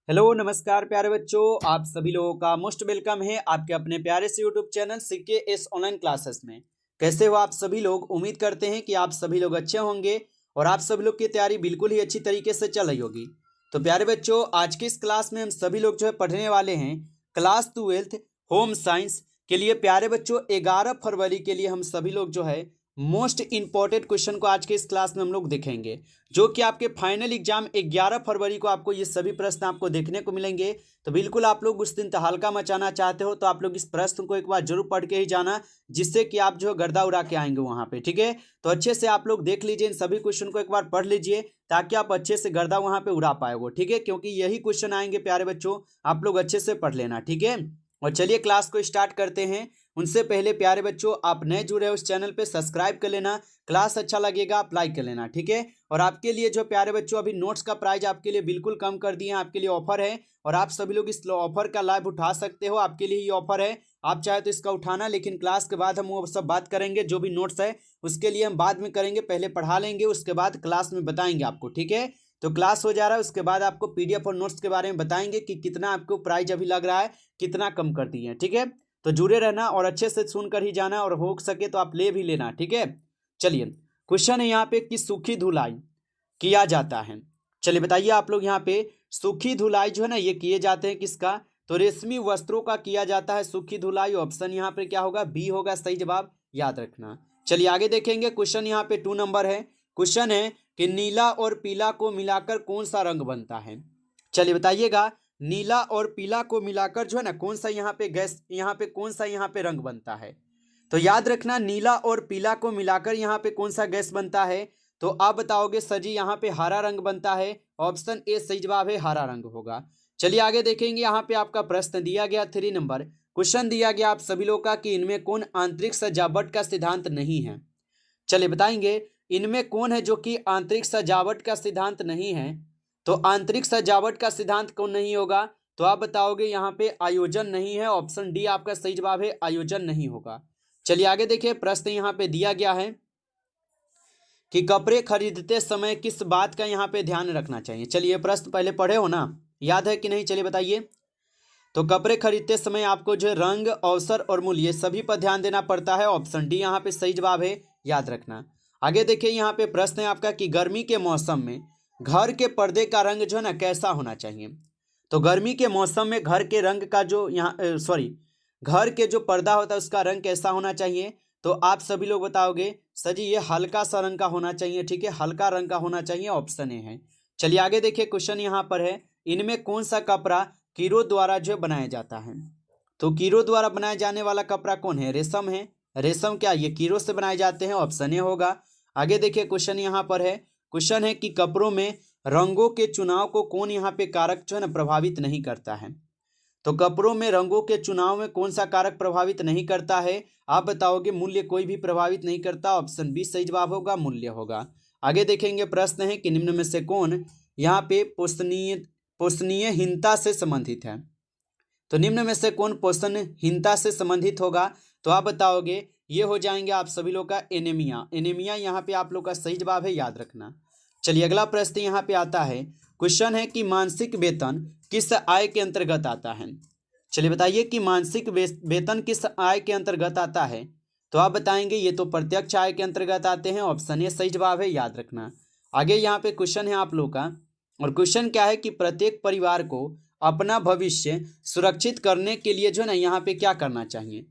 Hello नमस्कार प्यारे बच्चों, आप सभी लोगों का मोस्ट वेलकम है आपके अपने प्यारे से YouTube channel CKS online classes में। कैसे हो आप सभी लोग? उम्मीद करते हैं कि आप सभी लोग अच्छे होंगे और आप सभी लोग की तैयारी बिल्कुल ही अच्छी तरीके से चल रही होगी। तो प्यारे बच्चों, आज की इस क्लास में हम सभी लोग जो है पढ़ने वाले हैं क्लास 12 होम साइंस के लिए। प्यारे बच्चों, 11 फरवरी के लिए हम सभी लोग जो है मोस्ट इंपॉर्टेंट क्वेश्चन को आज के इस क्लास में हम लोग देखेंगे, जो कि आपके फाइनल एग्जाम 11 फरवरी को आपको ये सभी प्रश्न आपको देखने को मिलेंगे। तो बिल्कुल आप लोग उस दिन तहलका मचाना चाहते हो तो आप लोग इस प्रश्न को एक बार जरूर पढ़ के ही जाना, जिससे कि आप जो है गर्दा उड़ा के आएंगे वहां पे। ठीक है, तो अच्छे से आप लोग देख लीजिए, इन सभी क्वेश्चन को एक बार पढ़ लीजिए ताकि आप अच्छे से गर्दा वहां पे उड़ा पाएगो। ठीक है, क्योंकि यही क्वेश्चन आएंगे प्यारे बच्चों, आप लोग अच्छे से पढ़ लेना। ठीक है, और चलिए क्लास को स्टार्ट करते हैं। उनसे पहले प्यारे बच्चों, आप नए जुड़े हो उस चैनल पे सब्सक्राइब कर लेना, क्लास अच्छा लगेगा आप लाइक कर लेना। ठीक है, और आपके लिए जो प्यारे बच्चों अभी नोट्स का प्राइस आपके लिए बिल्कुल कम कर दिए हैं, आपके लिए ऑफर है और आप सभी लोग इस ऑफर का लाभ उठा सकते हो। आपके लिए ये ऑफर है, आप चाहे तो इसका उठाना, लेकिन क्लास के बाद हम वो सब बात करेंगे। जो भी नोट्स है उसके लिए हम बाद में करेंगे, पहले पढ़ा लेंगे उसके बाद क्लास में बताएंगे आपको। ठीक है, तो क्लास हो जा रहा है, उसके बाद आपको PDF और नोट्स के बारे में बताएंगे कि कितना आपको प्राइस अभी लग रहा है, कितना कम कर दिए हैं। ठीक है, तो जुड़े रहना और अच्छे से सुनकर ही जाना, और हो सके तो आप ले भी लेना। ठीक है, चलिए क्वेश्चन है यहाँ पे कि सूखी धुलाई किया जाता है। चलिए बताइए आप लोग, यहाँ पे सूखी धुलाई जो है ना ये किए जाते हैं किसका? तो रेशमी वस्त्रों का किया जाता है सूखी धुलाई। ऑप्शन यहाँ पे क्या होगा? बी होगा सही जवाब, याद रखना। चलिए आगे देखेंगे, क्वेश्चन यहाँ पे 2 नंबर है। क्वेश्चन है कि नीला और पीला को मिलाकर कौन सा रंग बनता है? चलिए बताइएगा, नीला और पीला को मिलाकर जो है ना कौन सा यहाँ पे गैस, यहाँ पे कौन सा यहाँ पे रंग बनता है? तो याद रखना, नीला और पीला को मिलाकर यहाँ पे कौन सा गैस बनता है? तो आप बताओगे सर जी यहाँ पे हरा रंग बनता है। ऑप्शन ए सही जवाब है, हरा रंग होगा। चलिए आगे देखेंगे, यहाँ पे आपका प्रश्न दिया गया 3 नंबर क्वेश्चन दिया गया आप सभी लोग का कि इनमें कौन आंतरिक सजावट का सिद्धांत नहीं है? चलिए बताएंगे, इनमें कौन है जो कि आंतरिक सजावट का सिद्धांत नहीं है? तो आंतरिक सजावट का सिद्धांत कौन नहीं होगा? तो आप बताओगे यहाँ पे आयोजन नहीं है। ऑप्शन डी आपका सही जवाब है, आयोजन नहीं होगा। चलिए आगे देखिए, प्रश्न यहाँ पे दिया गया है कि कपड़े खरीदते समय किस बात का यहाँ पे ध्यान रखना चाहिए। चलिए प्रश्न पहले पढ़े हो ना, याद है कि नहीं? चलिए बताइए। तो कपड़े खरीदते समय आपको जो है रंग, अवसर और मूल्य, ये सभी पर ध्यान देना पड़ता है। ऑप्शन डी यहाँ पे सही जवाब है, याद रखना। आगे देखिए, यहाँ पे प्रश्न है आपका कि गर्मी के मौसम में घर के पर्दे का रंग जो है ना कैसा होना चाहिए? तो गर्मी के मौसम में घर के रंग का जो यहाँ घर के जो पर्दा होता है उसका रंग कैसा होना चाहिए? तो आप सभी लोग बताओगे सर जी ये हल्का सा रंग का होना चाहिए। ठीक है, हल्का रंग का होना चाहिए, ऑप्शन ए है। चलिए आगे देखिए, क्वेश्चन यहाँ पर है, इनमें कौन सा कपड़ा कीड़ों द्वारा जो बनाया जाता है? तो कीड़ों द्वारा बनाया जाने वाला कपड़ा कौन है? रेशम है। रेशम क्या ये कीड़ों से बनाए जाते हैं? ऑप्शन ए होगा। आगे देखिए, क्वेश्चन यहाँ पर है, क्वेश्चन है कि कपड़ों में रंगों के चुनाव को कौन यहाँ पे कारक जो है ना प्रभावित नहीं करता है? तो कपड़ों में रंगों के चुनाव में कौन सा कारक प्रभावित नहीं करता है? आप बताओगे मूल्य, कोई भी प्रभावित नहीं करता। ऑप्शन बी सही जवाब होगा, मूल्य होगा। आगे देखेंगे, प्रश्न है कि निम्न में से कौन यहाँ पे पोषणीयहीनता से संबंधित है? तो निम्न में से कौन पोषणहीनता से संबंधित होगा? तो आप बताओगे ये हो जाएंगे आप सभी लोग का एनीमिया। एनीमिया यहाँ पे आप लोग का सही जवाब है, याद रखना। चलिए अगला प्रश्न यहाँ पे आता है, क्वेश्चन है कि मासिक वेतन किस आय के अंतर्गत आता है? चलिए बताइए कि मासिक वेतन किस आय के अंतर्गत आता है? तो आप बताएंगे ये तो प्रत्यक्ष आय के अंतर्गत आते हैं। ऑप्शन ए सही जवाब है, याद रखना। आगे यहाँ पे क्वेश्चन है आप लोग का, और क्वेश्चन क्या है कि प्रत्येक परिवार को अपना भविष्य सुरक्षित करने के लिए जो है ना यहाँ पे क्या करना चाहिए?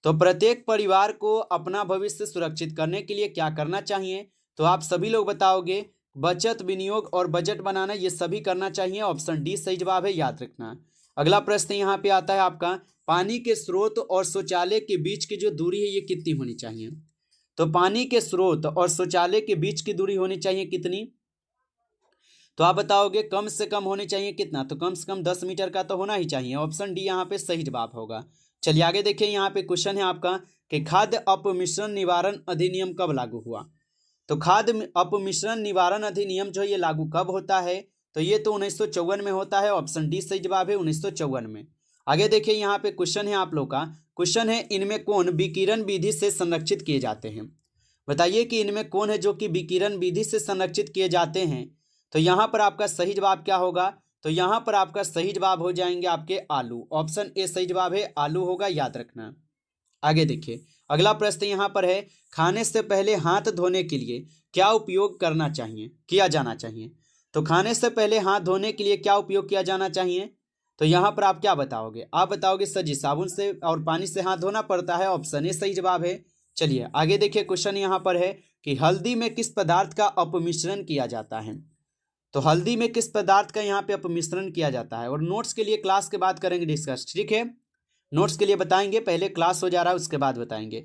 तो प्रत्येक परिवार को अपना भविष्य सुरक्षित करने के लिए क्या करना चाहिए? तो आप सभी लोग बताओगे बचत, विनियोग और बजट बनाना, ये सभी करना चाहिए। ऑप्शन डी सही जवाब है, याद रखना। अगला प्रश्न यहाँ पे आता है आपका, पानी के स्रोत और शौचालय के बीच की जो दूरी है ये कितनी होनी चाहिए? तो पानी के स्रोत और शौचालय के बीच की दूरी होनी चाहिए कितनी? तो आप बताओगे कम से कम होनी चाहिए कितना? तो कम से कम 10 मीटर का तो होना ही चाहिए। ऑप्शन डी यहाँ पे सही जवाब होगा। चलिए आगे देखिए, यहाँ पे क्वेश्चन है आपका कि खाद्य अपमिश्रण निवारण अधिनियम कब लागू हुआ? तो खाद्य अपमिश्रण निवारण अधिनियम जो ये लागू कब होता है? तो ये तो 1954 में होता है। ऑप्शन डी सही जवाब है, 1954 में। आगे देखिए, यहाँ पे क्वेश्चन है आप लोग का, क्वेश्चन है इनमें कौन विकिरण विधि से संरक्षित किए जाते हैं? बताइए कि इनमें कौन है जो कि विकिरण विधि से संरक्षित किए जाते हैं? तो यहाँ पर आपका सही जवाब क्या होगा? तो यहाँ पर आपका सही जवाब हो जाएंगे आपके आलू। ऑप्शन ए सही जवाब है, आलू होगा, याद रखना। आगे देखिए अगला प्रश्न यहाँ पर है, खाने से पहले हाथ धोने के लिए क्या उपयोग करना चाहिए, किया जाना चाहिए। तो खाने से पहले हाथ धोने के लिए क्या उपयोग किया जाना चाहिए। तो यहाँ पर आप क्या बताओगे, आप बताओगे सर जी साबुन से और पानी से हाथ धोना पड़ता है। ऑप्शन ए सही जवाब है। चलिए आगे देखिए क्वेश्चन यहाँ पर है कि हल्दी में किस पदार्थ का अपमिश्रण किया जाता है। तो हल्दी में किस पदार्थ का यहाँ पे अपमिश्रण किया जाता है। और नोट्स के लिए क्लास के बाद करेंगे डिस्कस, ठीक है। नोट्स के लिए बताएंगे, पहले क्लास हो जा रहा है उसके बाद बताएंगे।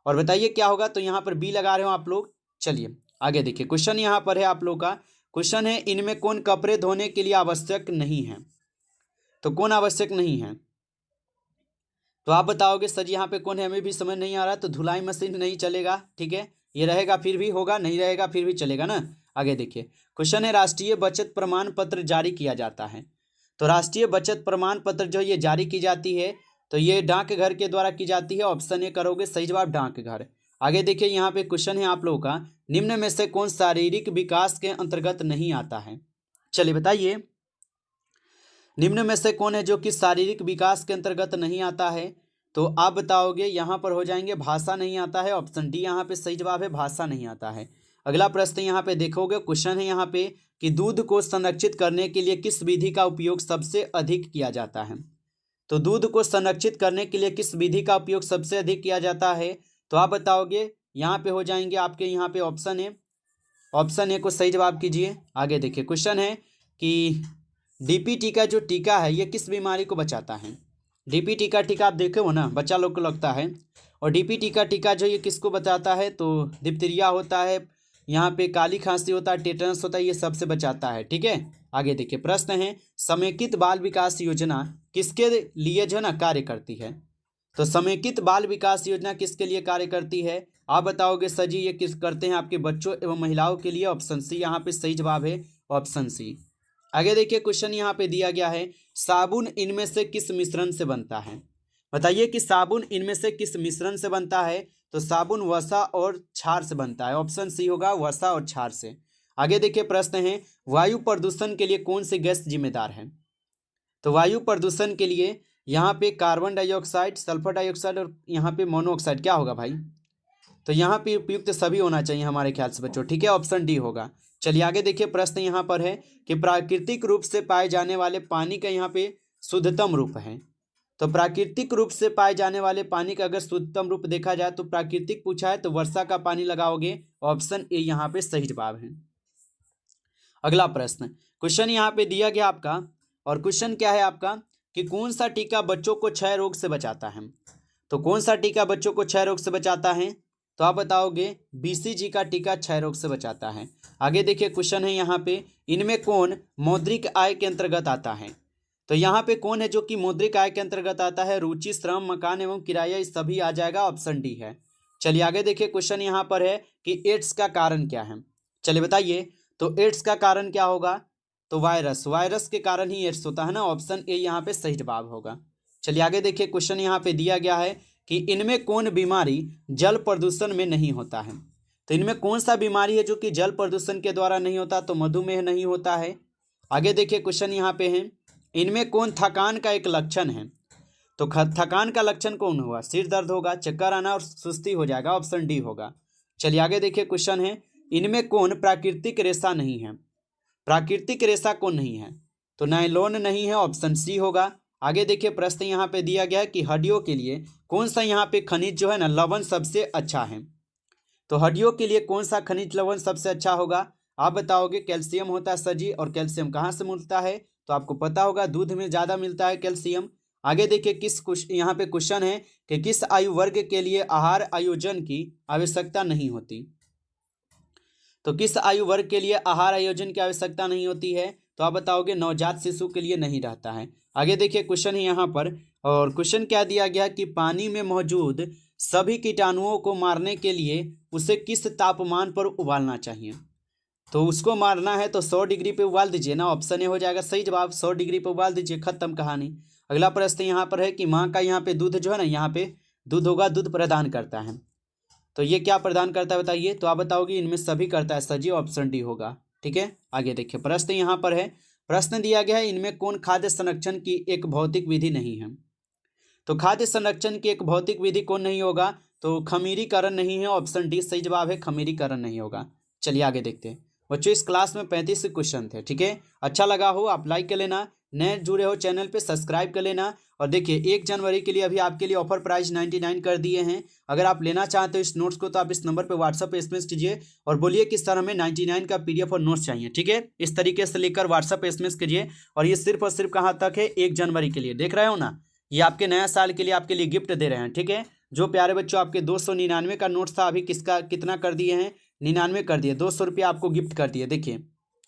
और बताइए क्या होगा। तो यहाँ पर बी लगा रहे हो आप लोग। चलिए आगे देखिए क्वेश्चन यहाँ पर है आप लोग का। क्वेश्चन है इनमें कौन कपड़े धोने के लिए आवश्यक नहीं है। तो कौन आवश्यक नहीं है। तो आप बताओगे सर यहाँ पे कौन है, हमें भी समझ नहीं आ रहा। तो धुलाई मशीन नहीं चलेगा, ठीक है। ये रहेगा फिर भी होगा, नहीं रहेगा फिर भी चलेगा ना। आगे देखिए क्वेश्चन है राष्ट्रीय बचत प्रमाण पत्र जारी किया जाता है। तो राष्ट्रीय बचत प्रमाण पत्र जो ये जारी की जाती है तो ये डाकघर के द्वारा की जाती है। ऑप्शन ए करोगे सही जवाब, डाकघर। आगे देखिए यहाँ पे क्वेश्चन है आप लोगों का, निम्न में से कौन शारीरिक विकास के अंतर्गत नहीं आता है। चलिए बताइए निम्न में से कौन है जो कि शारीरिक विकास के अंतर्गत नहीं आता है। तो आप बताओगे यहाँ पर हो जाएंगे भाषा नहीं आता है। ऑप्शन डी यहाँ पे सही जवाब है, भाषा नहीं आता है। अगला प्रश्न यहाँ पे देखोगे क्वेश्चन है यहाँ पे कि दूध को संरक्षित करने के लिए किस विधि का उपयोग सबसे अधिक किया जाता है। तो दूध को संरक्षित करने के लिए किस विधि का उपयोग सबसे अधिक किया जाता है। तो आप बताओगे यहाँ पे हो जाएंगे आपके यहाँ पे ऑप्शन ए को सही जवाब कीजिए। आगे देखिए क्वेश्चन है कि डीपीटी का जो टीका है ये किस बीमारी को बचाता है। डीपीटी का टीका आप देखे हो ना, बच्चा लोग को लगता है। और डीपीटी का टीका जो ये किसको बचाता है। तो डिप्थीरिया होता है, यहाँ पे काली खांसी होता है, टेटनस होता है, ये सबसे बचाता है, ठीक है। आगे देखिए प्रश्न है समेकित बाल विकास योजना किसके लिए जो है ना कार्य करती है। तो समेकित बाल विकास योजना किसके लिए कार्य करती है। आप बताओगे सर जी ये किस करते हैं आपके बच्चों एवं महिलाओं के लिए। ऑप्शन सी यहाँ पे सही जवाब है, ऑप्शन सी। आगे देखिए क्वेश्चन यहाँ पे दिया गया है साबुन इनमें से किस मिश्रण से बनता है। बताइए कि साबुन इनमें से किस मिश्रण से बनता है। तो साबुन वसा और क्षार से बनता है। ऑप्शन सी होगा, वसा और क्षार से। आगे देखिए प्रश्न है वायु प्रदूषण के लिए कौन सी गैस जिम्मेदार है। तो वायु प्रदूषण के लिए यहाँ पे कार्बन डाइऑक्साइड, सल्फर डाइऑक्साइड और यहाँ पे मोनोऑक्साइड क्या होगा भाई। तो यहाँ पे उपयुक्त सभी होना चाहिए हमारे ख्याल से बच्चों, ठीक है। ऑप्शन डी होगा। चलिए आगे देखिए प्रश्न यहाँ पर है कि प्राकृतिक रूप से पाए जाने वाले पानी का यहाँ पे शुद्धतम रूप है। तो प्राकृतिक रूप से पाए जाने वाले पानी का अगर शुद्धतम रूप देखा जाए तो प्राकृतिक पूछा है तो वर्षा का पानी लगाओगे। ऑप्शन ए यहाँ पे सही जवाब है। अगला प्रश्न क्वेश्चन यहाँ पे दिया गया आपका, और क्वेश्चन क्या है आपका कि कौन सा टीका बच्चों को क्षय रोग से बचाता है। तो कौन सा टीका बच्चों को क्षय रोग से बचाता है। तो आप बताओगे बीसीजी का टीका क्षय रोग से बचाता है। आगे देखिए क्वेश्चन है यहाँ पे इनमें कौन मौद्रिक आय के अंतर्गत आता है। तो यहाँ पे कौन है जो कि मौद्रिक आय के अंतर्गत आता है। रुचि, श्रम, मकान एवं किराया, इस सभी आ जाएगा। ऑप्शन डी है। चलिए आगे देखिए क्वेश्चन यहाँ पर है कि एड्स का कारण क्या है। चलिए बताइए तो एड्स का कारण क्या होगा। तो वायरस के कारण ही एड्स होता है ना। ऑप्शन ए यहाँ पे सही जवाब होगा। चलिए आगे देखिए क्वेश्चन यहाँ पे दिया गया है कि इनमें कौन बीमारी जल प्रदूषण में नहीं होता है। तो इनमें कौन सा बीमारी है जो कि जल प्रदूषण के द्वारा नहीं होता। तो मधुमेह नहीं होता है। आगे देखिए क्वेश्चन यहाँ पे है इनमें कौन थकान का एक लक्षण है। तो थकान का लक्षण कौन होगा। सिर दर्द होगा, चक्कर आना और सुस्ती हो जाएगा। ऑप्शन डी होगा। चलिए आगे देखिए क्वेश्चन है इनमें कौन प्राकृतिक रेशा नहीं है। प्राकृतिक रेशा कौन नहीं है। तो नायलॉन नहीं है। ऑप्शन सी होगा। आगे देखिए प्रश्न यहाँ पे दिया गया है कि हड्डियों के लिए कौन सा यहाँ पे खनिज जो है ना लवण सबसे अच्छा है। तो हड्डियों के लिए कौन सा खनिज लवण सबसे अच्छा होगा। आप बताओगे कैल्शियम होता है सर जी। और कैल्शियम कहाँ से मिलता है। तो आपको पता होगा दूध में ज़्यादा मिलता है कैल्शियम। आगे देखिए यहाँ पे क्वेश्चन है कि किस आयु वर्ग के लिए आहार आयोजन की आवश्यकता नहीं होती। तो किस आयु वर्ग के लिए आहार आयोजन की आवश्यकता नहीं होती है। तो आप बताओगे नवजात शिशु के लिए नहीं रहता है। आगे देखिए क्वेश्चन है यहाँ पर, और क्वेश्चन क्या दिया गया कि पानी में मौजूद सभी कीटाणुओं को मारने के लिए उसे किस तापमान पर उबालना चाहिए। तो उसको मारना है तो 100 डिग्री पे उबाल दीजिए ना। ऑप्शन ए हो जाएगा सही जवाब, 100 डिग्री पे उबाल दीजिए, खत्म कहानी। अगला प्रश्न यहाँ पर है कि माँ का यहाँ पे दूध जो है ना, यहाँ पे दूध होगा, दूध प्रदान करता है। तो ये क्या प्रदान करता है बताइए। तो आप बताओगे इनमें सभी करता है सर जी। ऑप्शन डी होगा, ठीक है। आगे देखिए प्रश्न यहाँ पर है, प्रश्न दिया गया है इनमें कौन खाद्य संरक्षण की एक भौतिक विधि नहीं है। तो खाद्य संरक्षण की एक भौतिक विधि कौन नहीं होगा, तो खमीरीकरण नहीं है। ऑप्शन डी सही जवाब है, खमीरीकरण नहीं होगा। चलिए आगे देखते हैं बच्चों। इस क्लास में 35 क्वेश्चन थे, ठीक है। अच्छा लगा हो आप लाइक कर लेना, नए जुड़े हो चैनल पे सब्सक्राइब कर लेना। और देखिए 1 जनवरी के लिए अभी आपके लिए ऑफर प्राइस 99 कर दिए हैं। अगर आप लेना चाहते हो इस नोट्स को तो आप इस नंबर पे व्हाट्सएप पे एसएमएस कीजिए और बोलिए कि सर हमें 99 का पीडीएफ और नोट्स चाहिए, ठीक है। इस तरीके से लेकर व्हाट्सएप पे एसएमएस कीजिए। और ये सिर्फ और सिर्फ कहाँ तक है, 1 जनवरी के लिए, देख रहे हो ना। ये आपके नया साल के लिए आपके लिए गिफ्ट दे रहे हैं, ठीक है। जो प्यारे बच्चों आपके 299 का नोट्स था, अभी किसका कितना कर दिए हैं, 99 कर दिए, 200 रुपये आपको गिफ्ट कर दिए। देखिए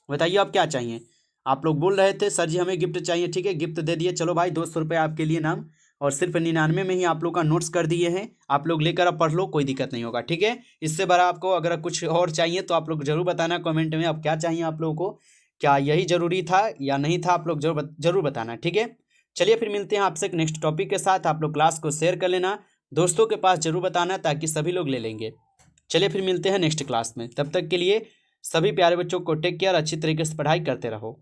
बताइए आप क्या चाहिए। आप लोग बोल रहे थे सर जी हमें गिफ्ट चाहिए, ठीक है, गिफ्ट दे दिए। चलो भाई 200 रुपये आपके लिए नाम, और सिर्फ 99 में ही आप लोग का नोट्स कर दिए हैं। आप लोग लेकर अब पढ़ लो, कोई दिक्कत नहीं होगा, ठीक है। इससे बड़ा आपको अगर कुछ और चाहिए तो आप लोग जरूर बताना कमेंट में, अब क्या चाहिए आप लोगों को, क्या यही जरूरी था या नहीं था, आप लोग जरूर बताना, ठीक है। चलिए फिर मिलते हैं आपसे एक नेक्स्ट टॉपिक के साथ। आप लोग क्लास को शेयर कर लेना, दोस्तों के पास जरूर बताना ताकि सभी लोग ले लेंगे। चलिए फिर मिलते हैं नेक्स्ट क्लास में, तब तक के लिए सभी प्यारे बच्चों को टेक केयर, अच्छी तरीके से पढ़ाई करते रहो।